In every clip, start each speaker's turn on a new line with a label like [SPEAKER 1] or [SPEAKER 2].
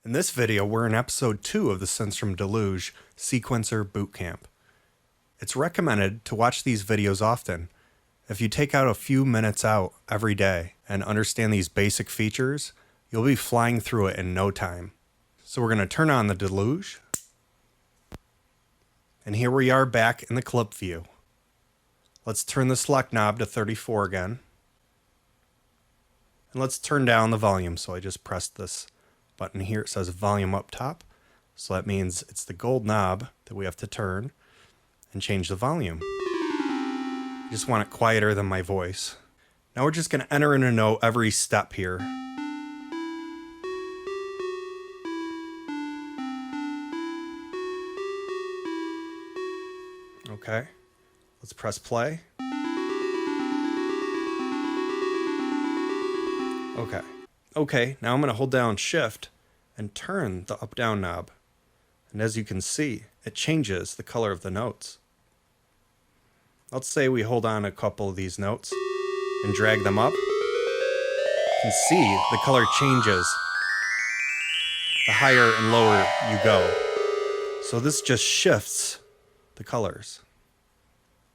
[SPEAKER 1] In this video, we're in episode 2 of the Synthstrom Deluge Sequencer Bootcamp. It's recommended to watch these videos often. If you take out a few minutes out every day and understand these basic features, you'll be flying through it in no time. So we're going to turn on the Deluge. And here we are back in the clip view. Let's turn the select knob to 34 again. And let's turn down the volume. So I just pressed this button here. It says volume up top. So that means it's the gold knob that we have to turn and change the volume. I just want it quieter than my voice. Now we're just going to enter in a note every step here. Okay, let's press play. Okay, now I'm going to hold down Shift and turn the up-down knob. And as you can see, it changes the color of the notes. Let's say we hold on a couple of these notes and drag them up. You can see the color changes the higher and lower you go. So this just shifts the colors.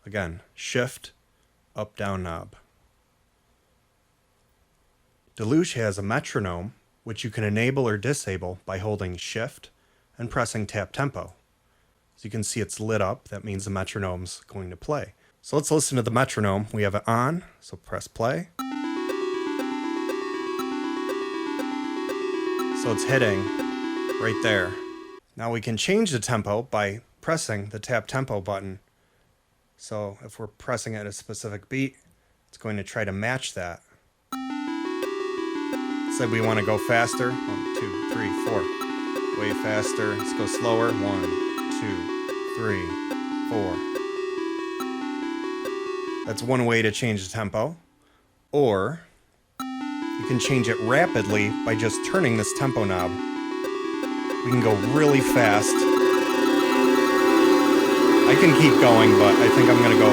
[SPEAKER 1] Again, Shift, up, down knob. Deluge has a metronome, which you can enable or disable by holding Shift and pressing Tap Tempo. As you can see, it's lit up. That means the metronome's going to play. So let's listen to the metronome. We have it on, so press play. So it's hitting right there. Now we can change the tempo by pressing the Tap Tempo button. So if we're pressing it at a specific beat, it's going to try to match that. Say we want to go faster. 1, 2, 3, 4. Way faster. Let's go slower. 1, 2, 3, 4. That's one way to change the tempo. Or you can change it rapidly by just turning this tempo knob. We can go really fast. I can keep going, but I think I'm going to go.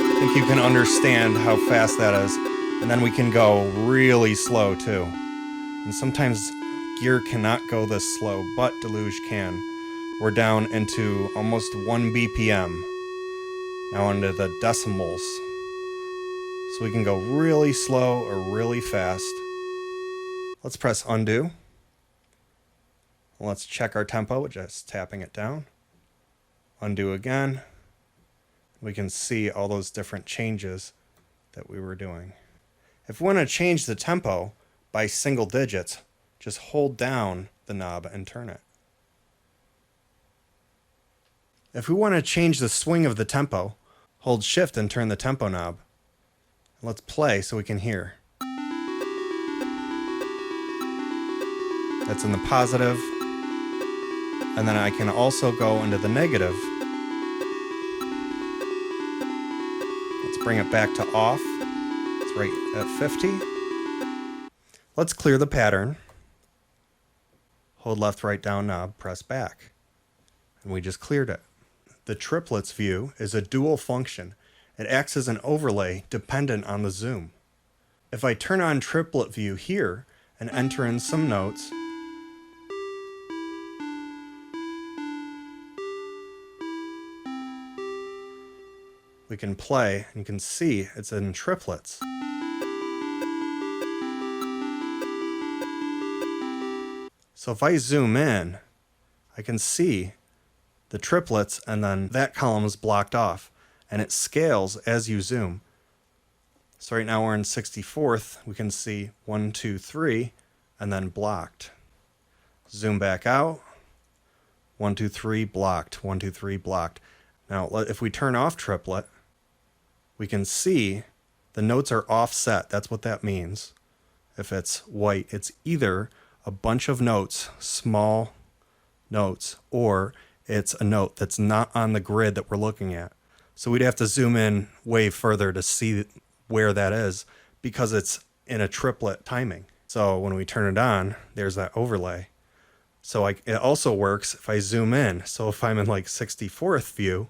[SPEAKER 1] I think you can understand how fast that is. And then we can go really slow too. And sometimes gear cannot go this slow, but Deluge can. We're down into almost 1 BPM. Now into the decimals. So we can go really slow or really fast. Let's press undo. Let's check our tempo, just tapping it down. Undo again. We can see all those different changes that we were doing. If we want to change the tempo by single digits, just hold down the knob and turn it. If we want to change the swing of the tempo, hold Shift and turn the tempo knob. Let's play so we can hear. That's in the positive. And then I can also go into the negative. Let's bring it back to off. It's right at 50. Let's clear the pattern. Hold left, right, down knob, press back. And we just cleared it. The Triplets View is a dual function. It acts as an overlay dependent on the zoom. If I turn on Triplet View here and enter in some notes, we can play and you can see it's in triplets. So if I zoom in, I can see the triplets and then that column is blocked off and it scales as you zoom. So right now we're in 64th, we can see 1, 2, 3 and then blocked. Zoom back out, 1, 2, 3 blocked, 1, 2, 3 blocked. Now if we turn off triplet, we can see the notes are offset. That's what that means. If it's white, it's either a bunch of notes, small notes, or it's a note that's not on the grid that we're looking at. So we'd have to zoom in way further to see where that is because it's in a triplet timing. So when we turn it on, there's that overlay. So it also works if I zoom in. So if I'm in like 64th view,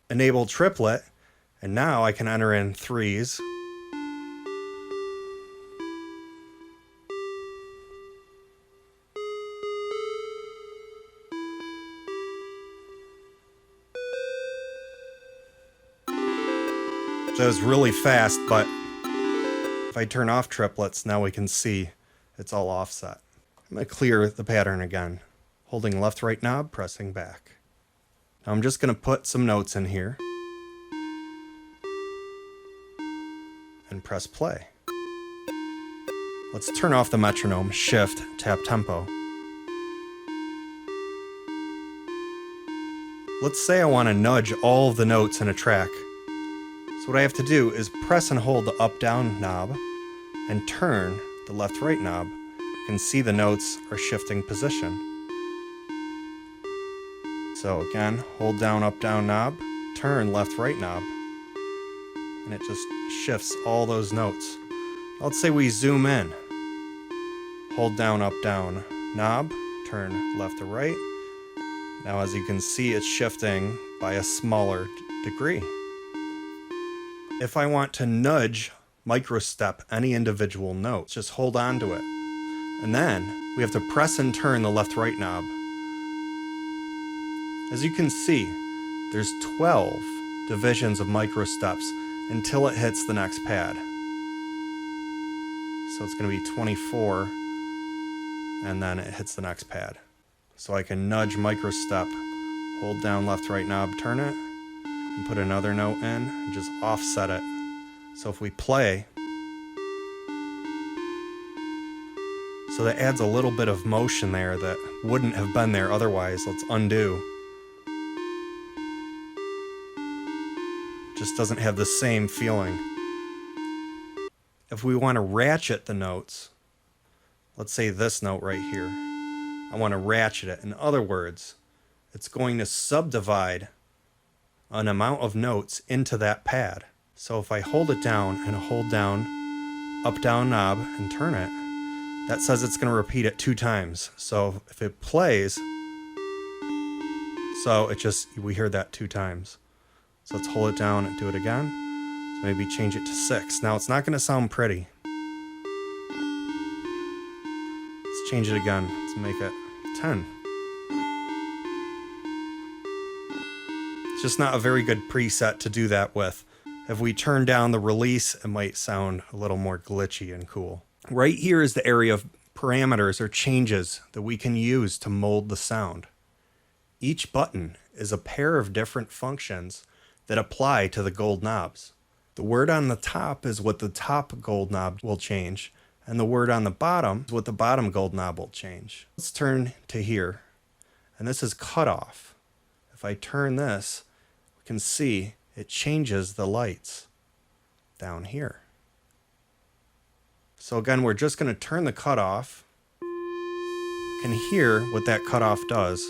[SPEAKER 1] enable triplet, and now I can enter in threes, That was really fast, but if I turn off triplets, now we can see it's all offset. I'm going to clear the pattern again. Holding left right knob, pressing back. Now I'm just going to put some notes in here. And press play. Let's turn off the metronome, shift, tap tempo. Let's say I want to nudge all of the notes in a track. So what I have to do is press and hold the up-down knob and turn the left-right knob. You can see the notes are shifting position. So again, hold down up-down knob, turn left-right knob, and it just shifts all those notes. Let's say we zoom in. Hold down up-down knob, turn left to right. Now as you can see, it's shifting by a smaller degree. If I want to nudge microstep any individual note, just hold on to it. And then we have to press and turn the left-right knob. As you can see, there's 12 divisions of microsteps until it hits the next pad. So it's going to be 24, and then it hits the next pad. So I can nudge microstep, hold down left-right knob, turn it, and put another note in, and just offset it. So if we play, so that adds a little bit of motion there that wouldn't have been there otherwise. Let's undo. Just doesn't have the same feeling. If we want to ratchet the notes, let's say this note right here, I want to ratchet it. In other words, it's going to subdivide an amount of notes into that pad. So if I hold it down and hold down, up down knob and turn it, that says it's going to repeat it 2 times. So if it plays, so it just, we hear that 2 times. So let's hold it down and do it again. So maybe change it to 6. Now it's not going to sound pretty. Let's change it again. Let's make it 10. It's just not a very good preset to do that with. If we turn down the release, it might sound a little more glitchy and cool. Right here is the area of parameters or changes that we can use to mold the sound. Each button is a pair of different functions that apply to the gold knobs. The word on the top is what the top gold knob will change, and the word on the bottom is what the bottom gold knob will change. Let's turn to here, and this is cutoff. If I turn this, we can see it changes the lights down here. So again, we're just going to turn the cutoff. You can hear what that cutoff does.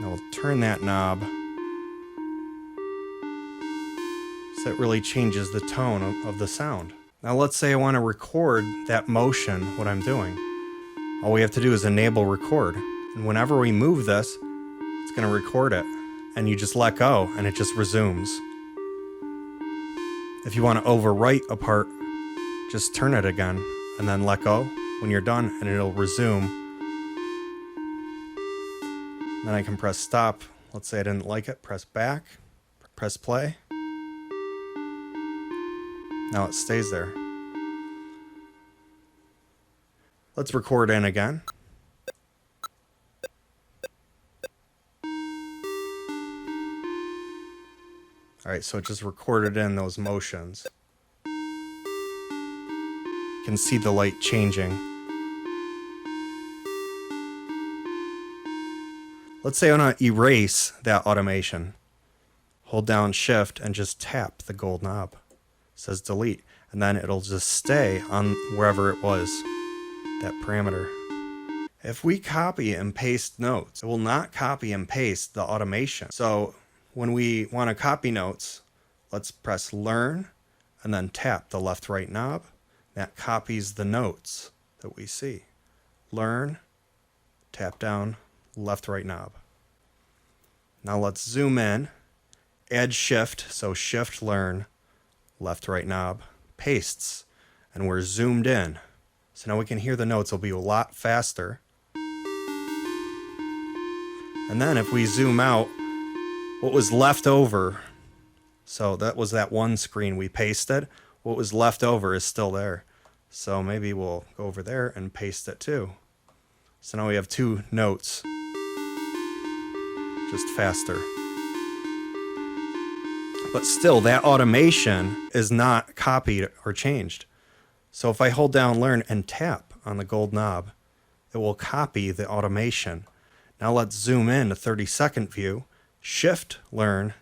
[SPEAKER 1] Now we'll turn that knob so it really changes the tone of the sound. Now let's say I want to record that motion, what I'm doing. All we have to do is enable record. And whenever we move this, it's going to record it. And you just let go and it just resumes. If you want to overwrite a part, just turn it again and then let go when you're done and it'll resume. Then I can press stop. Let's say I didn't like it, press back, press play. Now it stays there. Let's record in again. All right, so it just recorded in those motions. You can see the light changing. Let's say I want to erase that automation. Hold down shift and just tap the gold knob. It says delete, and then it'll just stay on wherever it was, that parameter. If we copy and paste notes, it will not copy and paste the automation. So when we want to copy notes, let's press learn and then tap the left right knob. That copies the notes that we see. Learn, tap down, left right knob. Now let's zoom in, add shift, so shift learn, left right knob, pastes, and we're zoomed in. So now we can hear the notes will be a lot faster. And then if we zoom out, what was left over, so that was that one screen we pasted, what was left over is still there. So maybe we'll go over there and paste it too. So now we have 2 notes, just faster. But still, that automation is not copied or changed. So if I hold down Learn and tap on the gold knob, it will copy the automation. Now let's zoom in to 30-second view, Shift, Learn,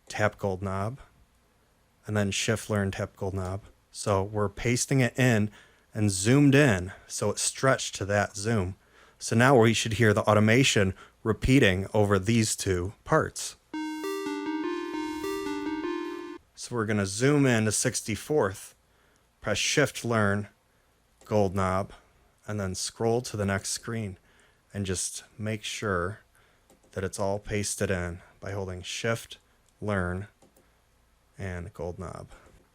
[SPEAKER 1] tap gold knob, and then Shift, Learn, tap gold knob. So we're pasting it in and zoomed in, so it's stretched to that zoom. So now we should hear the automation repeating over these 2 parts. So we're going to zoom in to 64th, press Shift, Learn, gold knob, and then scroll to the next screen and just make sure that it's all pasted in by holding Shift, Learn, and gold knob.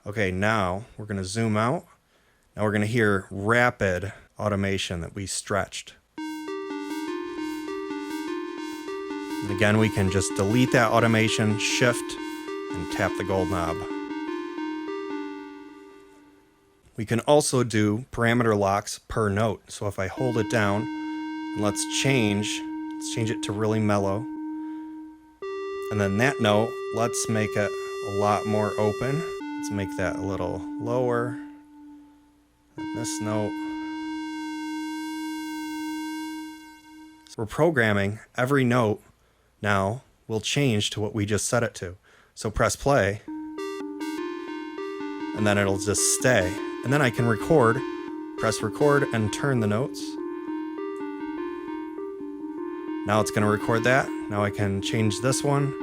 [SPEAKER 1] Okay, now we're going to zoom out. Now we're going to hear rapid automation that we stretched. And again, we can just delete that automation, Shift, and tap the gold knob. We can also do parameter locks per note. So if I hold it down, and let's change it to really mellow. And then that note, let's make it a lot more open. Let's make that a little lower. And this note. So we're programming every note now will change to what we just set it to. So press play, and then it'll just stay. And then I can record, press record, and turn the notes. Now it's going to record that. Now I can change this one,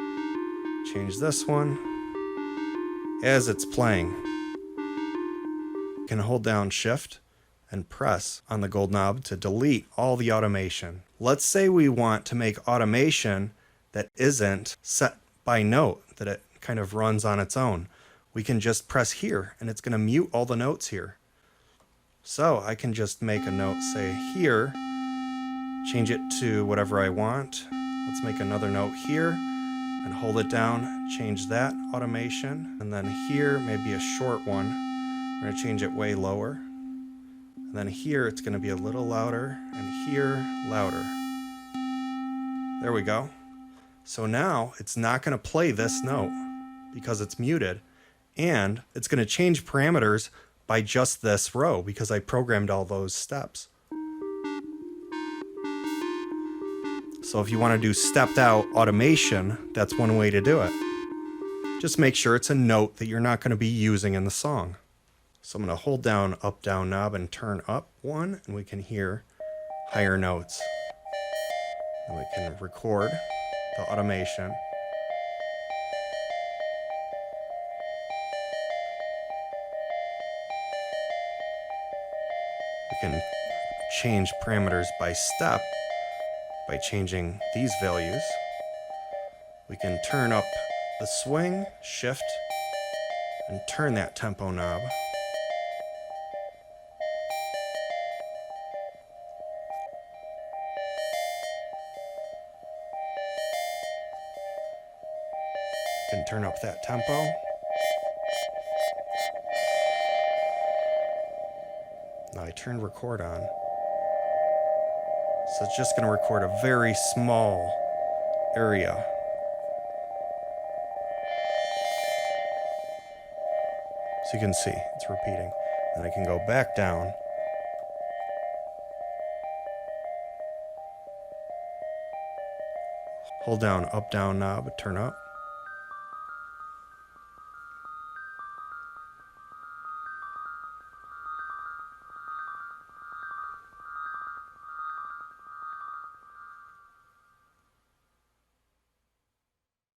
[SPEAKER 1] as it's playing. You can hold down Shift and press on the gold knob to delete all the automation. Let's say we want to make automation that isn't set by note, that it kind of runs on its own. We can just press here and it's going to mute all the notes here. So I can just make a note, say here, change it to whatever I want. Let's make another note here and hold it down, change that automation. And then here, maybe a short one. We're going to change it way lower. And then here it's going to be a little louder, and here louder. There we go. So now it's not going to play this note because it's muted, and it's going to change parameters by just this row because I programmed all those steps. So if you want to do stepped out automation, that's one way to do it. Just make sure it's a note that you're not going to be using in the song. So I'm going to hold down up down knob and turn up one, and we can hear higher notes. And we can record the automation. We can change parameters by step by changing these values. We can turn up the swing, Shift, and turn that tempo knob. Can turn up that tempo. Now I turned record on. So it's just going to record a very small area. So you can see it's repeating. And I can go back down. Hold down up down knob, turn up.